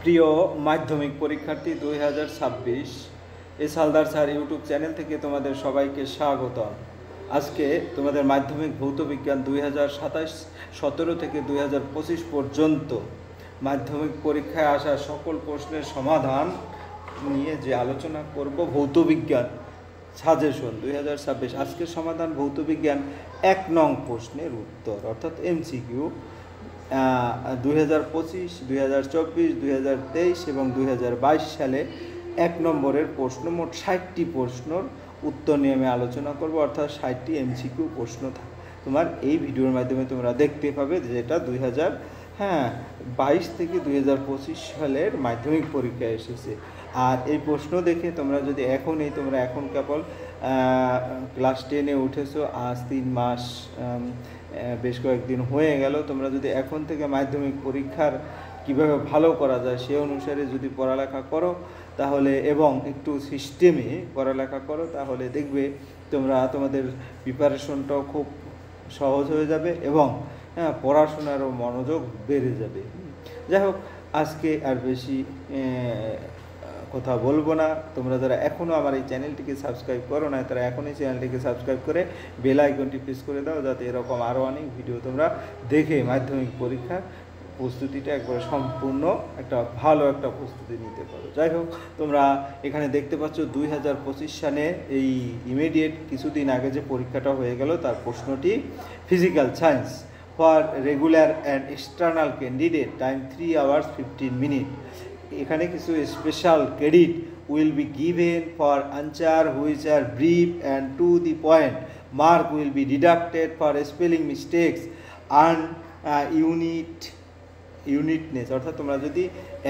প্রিয় মাধ্যমিক পরীক্ষার্থী 2026 S Haldar sir YouTube channel থেকে তোমাদের সবাইকে স্বাগতম। আজকে তোমাদের মাধ্যমিক ভৌত বিজ্ঞান 2017 থেকে 2025 পর্যন্ত মাধ্যমিক পরীক্ষায় আসা সকল প্রশ্নের সমাধান নিয়ে যে আলোচনা করব, ভৌত বিজ্ঞান সাজেশন 2026। আজকের সমাধান ভৌত বিজ্ঞান 1 নং প্রশ্নের উত্তর, অর্থাৎ এমসিকিউ 2025, 2024, 2023 এবং 2022 সালে 1 নম্বরের প্রশ্ন। মোট 60টি প্রশ্নর উত্তর নিয়ে আমি আলোচনা করব, অর্থাৎ 60টি এমসিকিউ প্রশ্ন তোমার এই ভিডিওর মাধ্যমে তোমরা দেখতে পাবে, যেটা 2022 থেকে 2025 সালের মাধ্যমিক পরীক্ষায় এসেছে। আর এই প্রশ্ন দেখে তোমরা যদি তোমরা এখন কেবল ক্লাস 10-এ উঠেছো, আজ 3 মাস বেশ কয়েকদিন হয়ে গেল, তোমরা যদি এখন থেকে মাধ্যমিক পরীক্ষার কিভাবে ভালো করা যায় সে অনুসারে যদি পড়ালেখা করো তাহলে, এবং একটু সিস্টেমে পড়ালেখা করো, তাহলে দেখবে তোমাদের প্রিপারেশনটাও খুব সহজ হয়ে যাবে এবং পড়াশোনারও মনোযোগ বেড়ে যাবে। যাই হোক, আজকে আর বেশি কথা বলবো না। তোমরা যারা এখনও আমার এই চ্যানেলটিকে সাবস্ক্রাইব করো না, তারা এখনই চ্যানেলটিকে সাবস্ক্রাইব করে বেল আইকনটি প্রেস করে দাও, যাতে এরকম আরও অনেক ভিডিও তোমরা দেখে মাধ্যমিক পরীক্ষার প্রস্তুতিটা একবার সম্পূর্ণ ভালো একটা প্রস্তুতি নিতে পারো। যাই হোক, তোমরা এখানে দেখতে পাচ্ছ 2025 সালে এই ইমিডিয়েট কিছুদিন আগে যে পরীক্ষাটা হয়ে গেল, তার প্রশ্নটি physical science for regular and external candidate, time 3 hours 15 minutes। এখানে কিছু special credit will be given for answer which are brief and to the point. Mark will be deducted for spelling mistakes and untidiness, অর্থাৎ তোমরা যদি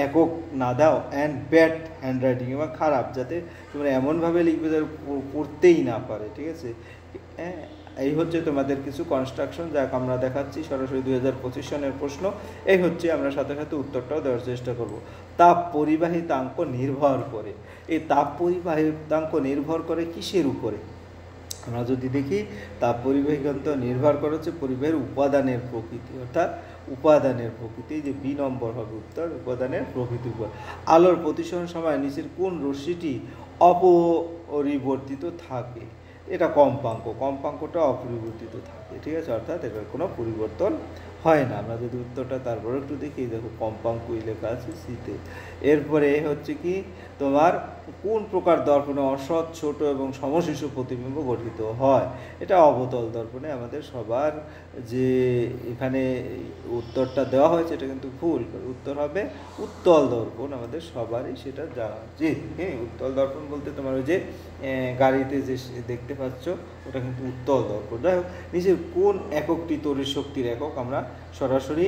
একক না দাও, and bad handwriting, এবং খারাপ, যাতে তোমরা এমনভাবে লিখবে যাতে পড়তেই না পারে। ঠিক আছে, এই হচ্ছে তোমাদের কিছু কনস্ট্রাকশন, যা আমরা দেখাচ্ছি সরাসরি 2025 সনের প্রশ্ন। এই হচ্ছে, আমরা সাথে সাথে উত্তরটাও দেওয়ার চেষ্টা করব। তাপ পরিবাহিতাঙ্ক নির্ভর করে, এই তাপ পরিবাহিতাঙ্ক নির্ভর করে কিসের উপরে? আমরা যদি দেখি, তাপ পরিবাহিতাঙ্ক নির্ভর করে হচ্ছে পরিবাহের উপাদানের প্রকৃতি, অর্থাৎ উপাদানের প্রকৃতি, যে বি নম্বর হবে উত্তর, উপাদানের প্রকৃতির উপর। আলোর প্রতিসরণ সময় নিচের কোন রশ্মিটি অপরিবর্তিত থাকে? এটা কম্পাঙ্কটা অপরিবর্তিত থাকে। ঠিক আছে, অর্থাৎ এটার কোনো পরিবর্তন হয় না। আমরা যদি উত্তরটা তারপরে একটু দেখি, দেখো কম্পাঙ্কই লেখা আছে সিতে। এরপরে হচ্ছে কি, তোমার কোন প্রকার দর্পণে অসৎ, ছোট এবং সমশিশু প্রতিবিম্ব গঠিত হয়? এটা অবতল দর্পণে। আমাদের সবার যে এখানে উত্তরটা দেওয়া হয়েছে এটা কিন্তু ভুল। উত্তর হবে উত্তল দর্পণ, আমাদের সবারই সেটা জানা উচিত। হ্যাঁ, উত্তল দর্পণ বলতে তোমার ওই যে গাড়িতে যে দেখতে পাচ্ছ, ওটা কিন্তু উত্তল দর্পণ। যাই হোক, নিচের কোন এককটি তড়িৎ শক্তির একক? আমরা সরাসরি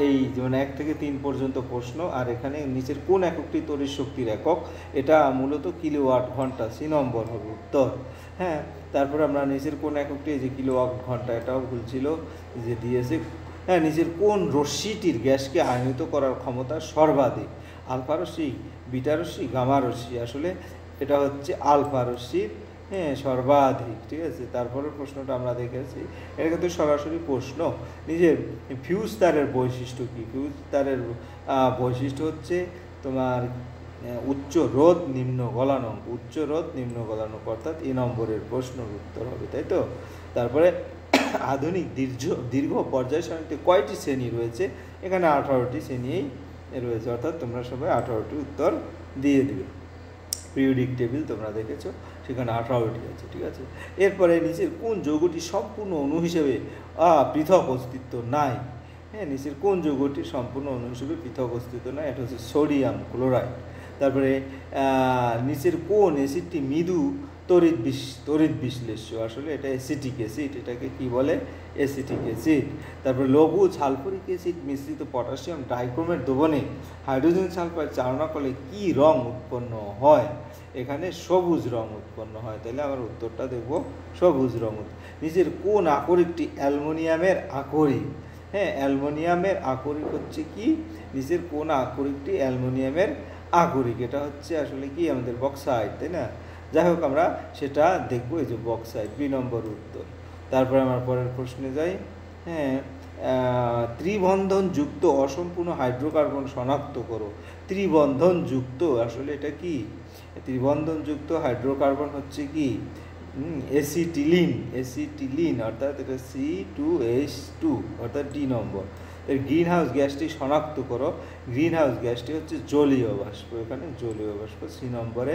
এই যেমন 1 থেকে 3 পর্যন্ত প্রশ্ন, আর এখানে নিচের কোন এককটি তড়িৎ শক্তির একক? এটা মূলত কিলোওয়াট ঘন্টা, সি নম্বর হবে উত্তর। তারপরে আমরা নিচের কোন এককটি, যে কিলোওয়াট ঘন্টা, এটাও ভুল ছিল যে দিয়েছে। নিচের কোন রশ্মিটির গ্যাসকে আয়নিত করার ক্ষমতা সর্বাধিক? আলফা রশ্মি, বিটা রশ্মি, গামা রশ্মি? আসলে এটা হচ্ছে আলফা রশ্মির সর্বাধিক। ঠিক আছে, তারপরের প্রশ্নটা আমরা দেখেছি, এটা কিন্তু সরাসরি প্রশ্ন। নিজের ফিউজ তারের বৈশিষ্ট্য কি? ফিউজ তারের বৈশিষ্ট্য হচ্ছে তোমার উচ্চ রোধ নিম্ন গলানোঙ্ক, উচ্চ রোধ নিম্ন গলানোঙ্ক, অর্থাৎ এই নম্বরের প্রশ্নের উত্তর হবে, তাই তো। তারপরে আধুনিক দীর্ঘ পর্যায় সারণীতে কয়টি শ্রেণী রয়েছে? এখানে 18টি শ্রেণী রয়েছে, অর্থাৎ তোমরা সবাই 18টি উত্তর দিয়ে দিবে। পিরিয়ডিক টেবিল তোমরা দেখেছো, সেখানে 18টি আছে। ঠিক আছে, এরপরে নিচের কোন যৌগটি সম্পূর্ণ অণু হিসেবে পৃথক অস্তিত্ব নাই? নিচের কোন যৌগটি সম্পূর্ণ অণু হিসেবে পৃথক অস্তিত্ব নাই? এটা হচ্ছে সোডিয়াম ক্লোরাইড। তারপরে নিচের কোন অ্যাসিডটি মৃদু তড়িৎ বিশ্লেষ্য? আসলে এটা অ্যাসিটিক অ্যাসিড, এটাকে কি বলে? Acetic acid. তারপরে লঘু সালফুরিক অ্যাসিড মিশ্রিত পটাশিয়াম ডাইক্রোমেট দ্রবণে হাইড্রোজেন সালফাইড চালনা করলে কি রং উৎপন্ন হয়? এখানে সবুজ রং উৎপন্ন হয়, তাহলে আমার উত্তরটা দেখব সবুজ রং। নিচের কোন আকরিকটি অ্যালুমিনিয়ামের আকরিক? অ্যালুমিনিয়ামের আকরিক হচ্ছে কি? নিচের কোন আকরিকটি অ্যালুমিনিয়ামের আকরিক? এটা হচ্ছে আসলে কি আমাদের বক্সাইট, তাই না? যাই হোক, আমরা সেটা দেখবো, এই যে বক্সাইট, বি নম্বর উত্তর। তারপরে আমার পরের প্রশ্নে যাই। ত্রিবন্ধনযুক্ত অসম্পূর্ণ হাইড্রোকার্বন শনাক্ত করো। ত্রিবন্ধনযুক্ত আসলে এটা কি? ত্রিবন্ধনযুক্ত হাইড্রোকার্বন হচ্ছে কি এসিটিলিন অর্থাৎ এটা C2H2 অর্থাৎ ডি নম্বর। এর গ্রিন হাউস গ্যাসটি শনাক্ত করো। গ্রিন হাউস গ্যাসটি হচ্ছে জলীয় বাষ্প, এখানে জলীয় বাষ্প সি নম্বরে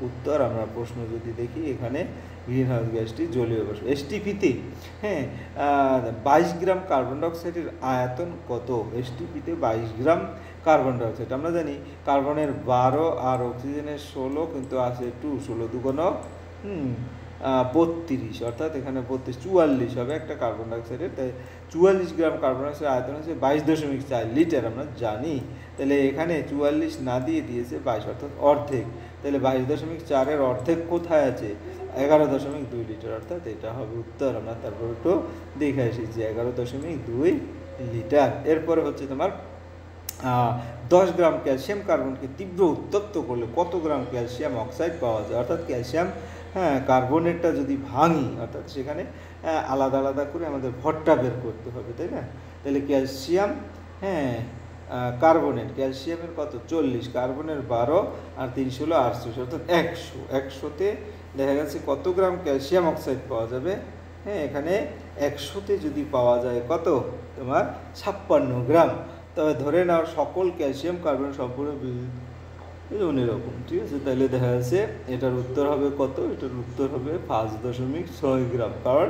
উত্তর। আমরা প্রশ্ন যদি দেখি এখানে গ্রিন হাউস গ্যাসটি জলীয় বাষ্প। এসটিপিতে 22 গ্রাম কার্বন ডাইঅক্সাইডের আয়তন কত? এসটিপিতে 22 গ্রাম কার্বন ডাইঅক্সাইড। আমরা জানি কার্বনের 12 আর অক্সিজেনের 16, কিন্তু আছে 2, 16 দুগুণ 32 অর্থাৎ এখানে 44 হবে একটা কার্বন ডাইঅক্সাইডের। তাই 44 গ্রাম কার্বন ডাইঅক্সাইডের আয়তন হচ্ছে 22.4 লিটার আমরা জানি। তাহলে এখানে 44 না দিয়ে দিয়েছে 22 অর্থাৎ অর্ধেক। তাহলে 22.4-এর অর্ধেক কোথায় আছে? 11.2 লিটার অর্থাৎ এটা হবে উত্তর। আমরা তারপর একটু দেখে এসেছি 11.2 লিটার। এরপরে হচ্ছে তোমার 10 গ্রাম ক্যালসিয়াম কার্বনকে তীব্র উত্তপ্ত করলে কত গ্রাম ক্যালসিয়াম অক্সাইড পাওয়া যায়? অর্থাৎ ক্যালসিয়াম কার্বনেটটা যদি ভাঙি অর্থাৎ সেখানে আলাদা আলাদা করে আমাদের ভরটা বের করতে হবে, তাই না? তাহলে ক্যালসিয়াম কার্বনেট, ক্যালসিয়ামের কত? 40, কার্বনের 12 আর 3 16 38 অর্থাৎ 100। 100তে দেখা গেছে কত গ্রাম ক্যালসিয়াম অক্সাইড পাওয়া যাবে? এখানে 100তে যদি পাওয়া যায় কত? তোমার 56 গ্রাম। তবে ধরে নাও সকল ক্যালসিয়াম কার্বন সম্পূর্ণ এরকম, ঠিক আছে? তাহলে দেখা যাচ্ছে এটার উত্তর হবে কত? এটার উত্তর হবে 5.6 গ্রাম। কারণ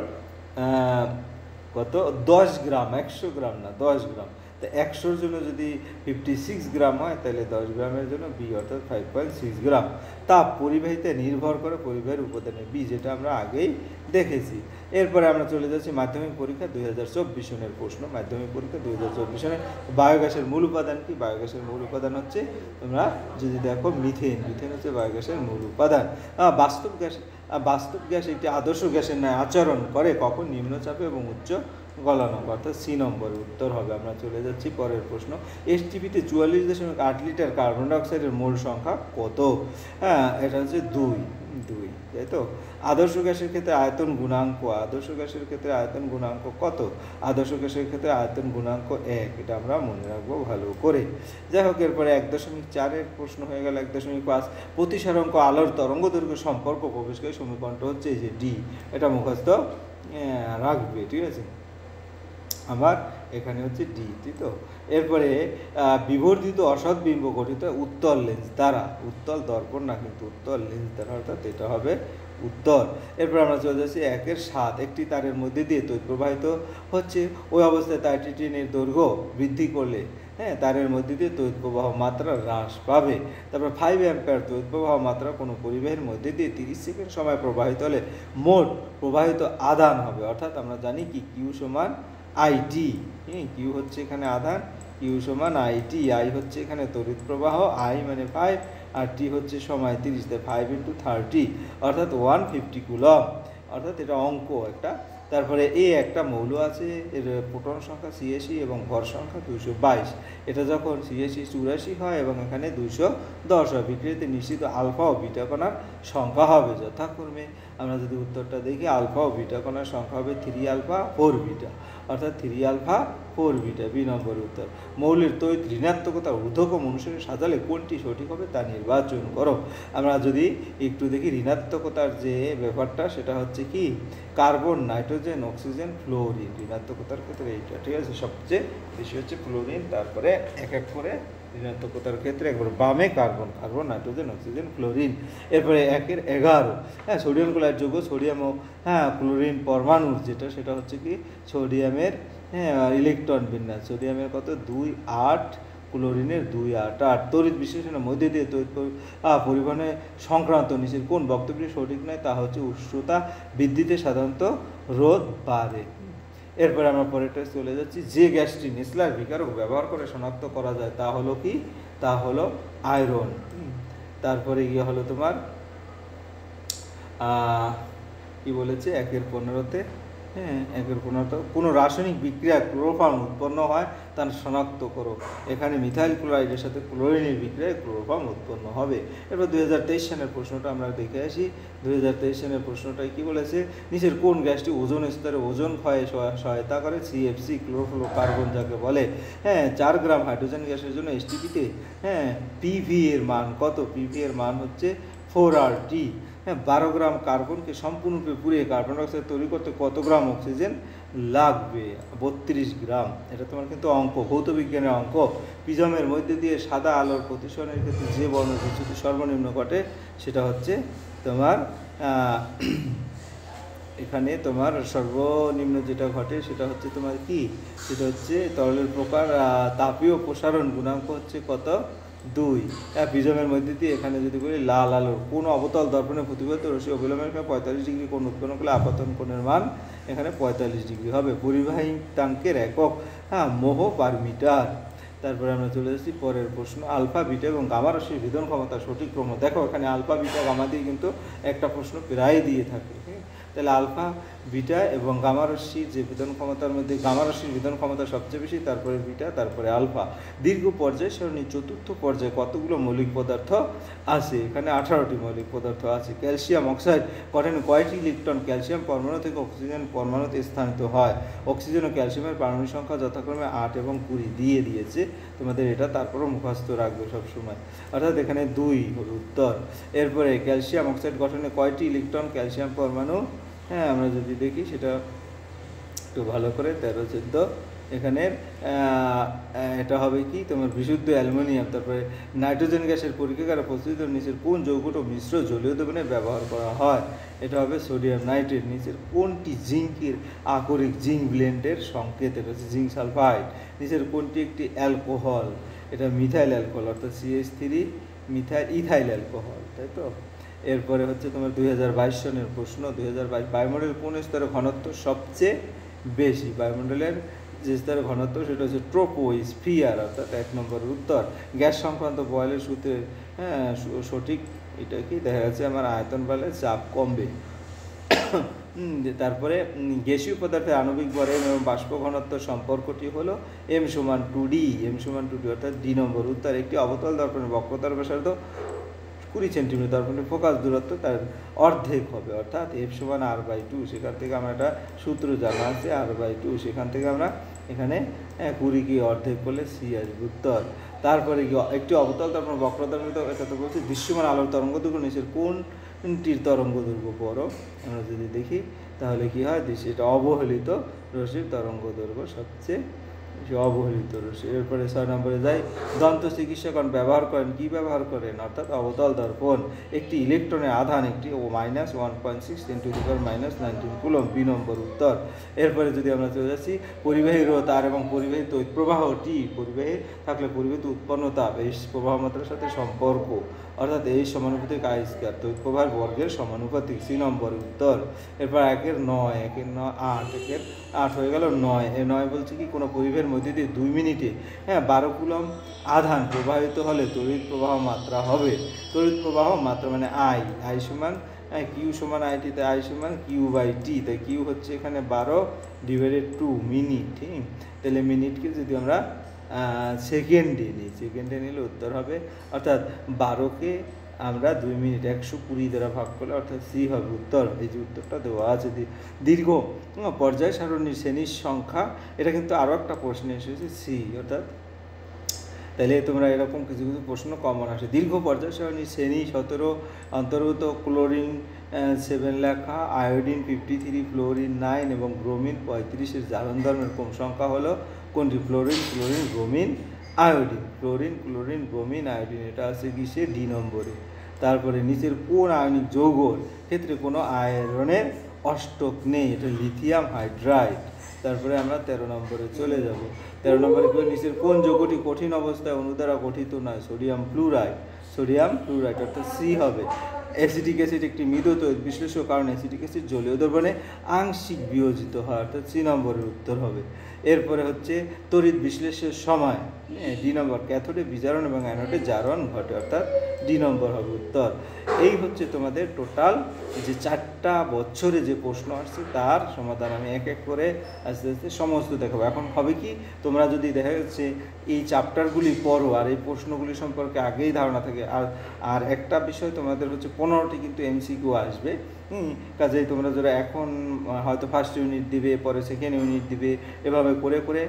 কত? 10 গ্রাম, 100 গ্রাম না, 10 গ্রাম। তো 100-র জন্য যদি 56 গ্রাম হয় তাহলে 10 গ্রামের জন্য বি অর্থাৎ 5.6 গ্রাম। তাপ পরিবাহিতে নির্ভর করে পরিবাহীর উপাদানে বি, যেটা আমরা আগেই দেখেছি। এরপরে আমরা চলে যাচ্ছি মাধ্যমিক পরীক্ষা 2024 সনের প্রশ্ন। মাধ্যমিক পরীক্ষা 2024 সনে বায়োগ্যাসের মূল উপাদান কি? বায়োগ্যাসের মূল উপাদান হচ্ছে তোমরা যদি দেখো মিথেন। মিথেন হচ্ছে বায়োগ্যাসের মূল উপাদান। বাস্তব গ্যাস একটি আদর্শ গ্যাসের ন্যায় আচরণ করে কখন? নিম্নচাপে এবং উচ্চ গলনাঙ্ক অর্থাৎ সি নম্বর উত্তর হবে। আমরা চলে যাচ্ছি পরের প্রশ্ন। এসটিপিতে 44.8 লিটার কার্বন ডাইঅক্সাইডের মোল সংখ্যা কত? এটা হচ্ছে 2, তাই তো? আদর্শ গ্যাসের ক্ষেত্রে আয়তন গুণাঙ্ক, আদর্শ গ্যাসের ক্ষেত্রে আয়তন গুণাঙ্ক কত? আদর্শ গ্যাসের ক্ষেত্রে আয়তন গুণাঙ্ক 1, এটা আমরা মনে রাখবো ভালো করে। যাই হোক, এরপরে 1.4-এর প্রশ্ন হয়ে গেল। 1.5 প্রতিসারাঙ্ক আলোর তরঙ্গ দৈর্ঘ্য সম্পর্ক প্রবেশকারী সমীকরণটা হচ্ছে এই যে ডি, এটা মুখস্থ রাখবে, ঠিক আছে? আমার এখানে হচ্ছে ডি, তাই তো? এরপরে বিবর্ধিত অসৎ বিম্ব গঠিত উত্তল লেন্স দ্বারা, উত্তল দর্পণ না কিন্তু উত্তল লেন্স দ্বারা, অর্থাৎ এটা হবে উত্তর। এরপর আমরা চলে যাচ্ছি 1.7। একটি তারের মধ্যে দিয়ে তড়িৎ প্রবাহিত হচ্ছে, ওই অবস্থায় তারটি টেনের দৈর্ঘ্য বৃদ্ধি করলে তারের মধ্যে দিয়ে তড়িৎ প্রবাহ মাত্রা হ্রাস পাবে। তারপর 5 অ্যাম্পিয়ার তড়িৎ প্রবাহ মাত্রা কোনো পরিবাহীর মধ্যে দিয়ে 30 সেকেন্ড সময় প্রবাহিত হলে মোট প্রবাহিত আধান হবে। অর্থাৎ আমরা জানি কি কিউ সমান আইটি। কিউ হচ্ছে এখানে আধান, কিউ সমান আইটি। আই হচ্ছে এখানে তড়িৎ প্রবাহ, আই মানে 5, আর টি হচ্ছে সময় 30, 5 × 30 অর্থাৎ 150 কুলম, অর্থাৎ এটা অঙ্ক একটা। তারপরে একটা মৌল আছে, এর প্রোটন সংখ্যা 86 এবং ভর সংখ্যা 222। এটা যখন 86 84 হয় এবং এখানে 210 হয়, বিক্রিয়াতে নিশ্চিত আলফা ও বিটা কণার সংখ্যা হবে যথাক্রমে। আমরা যদি উত্তরটা দেখি, আলফা ও বিটা কণার সংখ্যা হবে 3 আলফা 4 বিটা, অর্থাৎ 3 আলফা 4 বিটা, বি নম্বর উত্তর। মৌলের তড়িৎ ঋণাত্মকতার ঊর্ধ্বক্রম অনুসারে সাজালে কোনটি সঠিক হবে তা নির্বাচন করো। আমরা যদি একটু দেখি ঋণাত্মকতার যে ব্যাপারটা, সেটা হচ্ছে কি কার্বন, নাইট্রোজেন, অক্সিজেন, ফ্লোরিন। ঋণাত্মকতার ক্ষেত্রে এইটা, ঠিক আছে? সবচেয়ে বেশি হচ্ছে ফ্লোরিন, তারপরে এক এক করে ঋণাত্মকতার ক্ষেত্রে একবার বামে কার্বন, নাইট্রোজেন, অক্সিজেন, ফ্লোরিন। এরপরে 1.11 সোডিয়াম ক্লোরাইড যৌগ, সোডিয়াম ও ক্লোরিন পরমাণুর যেটা, সেটা হচ্ছে কি সোডিয়ামের ইলেকট্রন বিন্যাস। সোডিয়ামের কত? 2 8, ক্লোরিনের 2 8 8। তড়িৎ বিশ্লেষণের মধ্যে দিয়ে তড়িৎ পরিবহনের সংক্রান্ত নিচের কোন বক্তব্যটি সঠিক নয়? তা হচ্ছে উষ্ণতা বৃদ্ধিতে সাধারণত রোধ বাড়ে। এরপরে আমরা পরেরটা চলে যাচ্ছি। যে গ্যাসটি নেসলার বিকারক ব্যবহার করে শনাক্ত করা যায় তা হলো কি? তা হলো আয়রন। তারপরে গিয়ে হলো তোমার কি বলেছে 1.15-তে হ্যাঁ, একের কোনো রাসায়নিক বিক্রিয়া ক্লোরোফর্ম উৎপন্ন হয় তা শনাক্ত করো। এখানে মিথাইল ক্লোরাইডের সাথে ক্লোরিনের বিক্রিয়ায় ক্লোরোফর্ম উৎপন্ন হবে। এরপর 2023 সালের প্রশ্নটা আমরা দেখে আসি। 2023 সালের প্রশ্নটায় কি বলেছে, নিচের কোন গ্যাসটি ওজোন স্তরে ওজোন ক্ষয়ে সহায়তা করে? সিএফসি, ক্লোরোফ্লোরোকার্বন যাকে বলে। হ্যাঁ, 4 গ্রাম হাইড্রোজেন গ্যাসের জন্য এসটিপিতে পিভি এর মান কত? পিভি এর মান হচ্ছে 4RT। 12 গ্রাম কার্বনকে সম্পূর্ণরূপে পুড়িয়ে কার্বন ডাইঅক্সাইড তৈরি করতে কত গ্রাম অক্সিজেন লাগবে? 32 গ্রাম। এটা তোমার কিন্তু অঙ্ক, ভৌত বিজ্ঞানের অঙ্ক। প্রিজমের মধ্যে দিয়ে সাদা আলোর প্রতিসরণের ক্ষেত্রে যে বর্ণবিচ্যুতি সর্বনিম্ন ঘটে সেটা হচ্ছে তোমার এখানে তোমার সর্বনিম্ন যেটা ঘটে সেটা হচ্ছে তোমার কি, সেটা হচ্ছে তরলের প্রকার তাপীয় প্রসারণ গুণাঙ্ক হচ্ছে কত? 2। প্রিজমের মধ্যে দিয়ে এখানে যদি বলি লাল আলোর কোন অবতল দর্পণে প্রতিফলিত রশ্মি অবিলম্বের 45 ডিগ্রি কোণ উৎপন্ন করলে আপতন কোণের মান এখানে 45 ডিগ্রি হবে। পরিবাহিতাঙ্কের একক মোহ পার মিটার। তারপরে আমরা চলে এসেছি পরের প্রশ্ন, আলফা বিটা এবং গামা রাশির ভেদন ক্ষমতা সঠিক ক্রম। দেখো এখানে আলফা বিটা গামা দিয়ে কিন্তু একটা প্রশ্ন প্রায় দিয়ে থাকে। তাহলে আলফা বিটা এবং গামা রাশির যে ভেদন ক্ষমতার মধ্যে গামা রাশির ভেদন ক্ষমতা সবচেয়ে বেশি, তারপরে বিটা, তারপরে আলফা। দীর্ঘ পর্যায় সারণী চতুর্থ পর্যায়ে কতগুলো মৌলিক পদার্থ আছে? এখানে 18টি মৌলিক পদার্থ আছে। ক্যালসিয়াম অক্সাইড গঠনে কয়টি ইলেকট্রন ক্যালসিয়াম পরমাণু থেকে অক্সিজেন পরমাণুতে স্থানিত হয়? অক্সিজেন ও ক্যালসিয়ামের পারমাণবিক সংখ্যা যথাক্রমে 8 এবং 20 দিয়ে দিয়েছে তোমাদের, এটা তারপরও মুখস্থ রাখবে সবসময়, অর্থাৎ এখানে 2 হল উত্তর। এরপরে ক্যালসিয়াম অক্সাইড গঠনে কয়টি ইলেকট্রন ক্যালসিয়াম পরমাণু? আমরা যদি দেখি সেটা একটু ভালো করে 13, 14। এখানে এটা হবে কি তোমার বিশুদ্ধ অ্যালুমিনিয়াম। তারপরে নাইট্রোজেন গ্যাসের পরীক্ষাগারে প্রস্তুত নিচের কোন যৌগটি মিশ্র জলীয় দ্রবণে ব্যবহার করা হয়? এটা হবে সোডিয়াম নাইট্রেট। নিচের কোনটি জিঙ্কের আকরিক জিঙ্ক ব্লেন্ডের সংকেত? এটা হচ্ছে জিঙ্ক সালফাইড। নিচের কোনটি একটি অ্যালকোহল? এটা মিথাইল অ্যালকোহল, অর্থাৎ CH3 ইথাইল অ্যালকোহল, তাই তো। এরপরে হচ্ছে তোমার 2022 সনের প্রশ্ন। 2022 বায়ুমণ্ডলের কোন স্তরে ঘনত্ব সবচেয়ে বেশি? বায়ুমণ্ডলের যে স্তরে ঘনত্ব সেটা হচ্ছে ট্রোপোস্ফিয়ার, অর্থাৎ 1 নম্বরের উত্তর। গ্যাস সংক্রান্ত বয়লের সূত্রের সঠিক এটা কি দেখা যাচ্ছে আমার আয়তন বাড়লে চাপ কমবে। তারপরে গ্যাসীয় পদার্থের আণবিক ভর M এবং বাষ্প ঘনত্ব সম্পর্কটি হলো M=2D, M=2D, অর্থাৎ D নম্বর উত্তর। একটি অবতল দর্পণের বক্রতার ব্যাসার্ধ 20 সেন্টিমিটার, দর্পণের ফোকাস দূরত্ব তার অর্ধেক হবে, অর্থাৎ F=R/2। সেখান থেকে আমরা একটা সূত্র জানা আছে R/2, সেখান থেকে আমরা এখানে 20 অর্ধেক করলে C আসবে উত্তর। তারপরে একটি অবতল দর্পণ বক্রতার মধ্যে এটা তো বলছি দৃশ্যমান আলোর তরঙ্গ দৈর্ঘ্য নিচের কোনটির তরঙ্গ দৈর্ঘ্য বড়? আমরা যদি দেখি তাহলে কি হয়, এটা অবহেলিত রশ্মির তরঙ্গ দৈর্ঘ্য সবচেয়ে অবহেলিত রশ্মি। এরপরে 6 নম্বরে যাই, দন্ত চিকিৎসকগণ ব্যবহার করেন, কি ব্যবহার করেন? অর্থাৎ অবতল দর্পণ। একটি ইলেকট্রনের আধান একটি -1.6 × 10⁻19 কুলম্ব, বি নম্বর উত্তর। এরপরে যদি আমরা চলে যাচ্ছি পরিবাহী রোধ আর এবং পরিবাহী তড়িৎ প্রবাহ টি, পরিবাহী থাকলে পরিবাহিত উৎপন্ন তাপ এই প্রবাহ মাত্রার সাথে সম্পর্ক, অর্থাৎ এই সমানুপাতিক I², তড়িৎ প্রবাহের বর্গের সমানুপাতিক, সি নম্বর উত্তর। এরপর 1-এর 9, 8, 8 হয়ে গেল 9। এই 9 বলছে কি কোনো পরিবাহের মধ্যে দিয়ে 2 মিনিটে 12 কুলম্ব আধান প্রবাহিত হলে তড়িৎ প্রবাহ মাত্রা হবে, তড়িৎ প্রবাহ মাত্রা মানে I সমান Q সমান IT, তাই I সমান Q/T, তাই Q হচ্ছে এখানে 12/2 মিনিট। ঠিক, তাহলে মিনিটকে যদি আমরা সেকেন্ডে নিই, সেকেন্ডে নিলে উত্তর হবে, অর্থাৎ 12কে আমরা 2 মিনিট 120 দ্বারা ভাগ করলে অর্থাৎ সি হবে উত্তর। এই যে উত্তরটা দেওয়া আছে। দীর্ঘ পর্যায় সারণীর শ্রেণীর সংখ্যা, এটা কিন্তু আরও একটা প্রশ্নে এসেছে সি, অর্থাৎ তাহলে তোমরা এরকম কিছু কিছু প্রশ্ন কমন আসে। দীর্ঘ পর্যায় সারণীর শ্রেণী 17 অন্তর্ভুক্ত ক্লোরিন 7 লেখা, আয়োডিন 53, ফ্লোরিন 9 এবং ব্রোমিন 35 জারণ ধর্মের কম সংখ্যা হলো কোনটি? Fluorine, chlorine, bromine, iodine. Fluorine, chlorine, bromine, iodine, এটা আছে কিসে? ডি নম্বরে। তারপরে নিচের কোন আয়নিক যৌগর ক্ষেত্রে কোনো আয়রনের অষ্টক নেই? এটা লিথিয়াম হাইড্রাইড। তারপরে আমরা 13 নম্বরে চলে যাব। 13 নম্বরে নিচের কোন যৌগটি কঠিন অবস্থায় অণু দ্বারা গঠিত নয়? সোডিয়াম ফ্লুরাইড, সোডিয়াম ফ্লুরাইড, অর্থাৎ সি হবে। অ্যাসিটিক অ্যাসিড একটি মৃদ তড়িৎ বিশ্লেষক, কারণ অ্যাসিটিক অ্যাসিড জলীয় দ্রবণে আংশিক বিয়োজিত হয়, অর্থাৎ সি নম্বরের উত্তর হবে। এরপরে হচ্ছে তড়িৎ বিশ্লেষের সময় ডি নম্বর, ক্যাথোডে বিজারণ এবং অ্যানোডে জারণ ঘটে, অর্থাৎ ডি নম্বর হবে উত্তর। এই হচ্ছে তোমাদের টোটাল যে 4টা বছরে যে প্রশ্ন আসছে তার সমাধান আমি এক এক করে আস্তে আস্তে সমস্ত দেখাবো। এখন হবে কি, তোমরা যদি দেখা যাচ্ছে এই চ্যাপ্টারগুলি পড়ো আর এই প্রশ্নগুলি সম্পর্কে আগেই ধারণা থাকে, আর একটা বিষয় তোমাদের হচ্ছে 15টি কিন্তু এমসিকিউ আসবে। কাজেই তোমরা যারা এখন হয়তো ফার্স্ট ইউনিট দিবে, পরে সেকেন্ড ইউনিট দিবে, এভাবে করে করে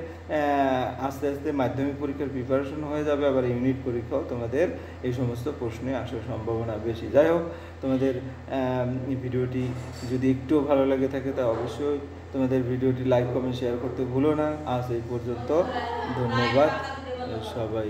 আস্তে আস্তে মাধ্যমিক পরীক্ষার প্রিপারেশন হয়ে যাবে, আবার ইউনিট পরীক্ষাও তোমাদের এই সমস্ত প্রশ্নে আসার সম্ভাবনা বেশি। যাই হোক, তোমাদের ভিডিওটি যদি একটুও ভালো লাগে থাকে তা অবশ্যই তোমাদের ভিডিওটি লাইক কমেন্ট শেয়ার করতে ভুলো না। আজ এই পর্যন্ত, ধন্যবাদ সবাই।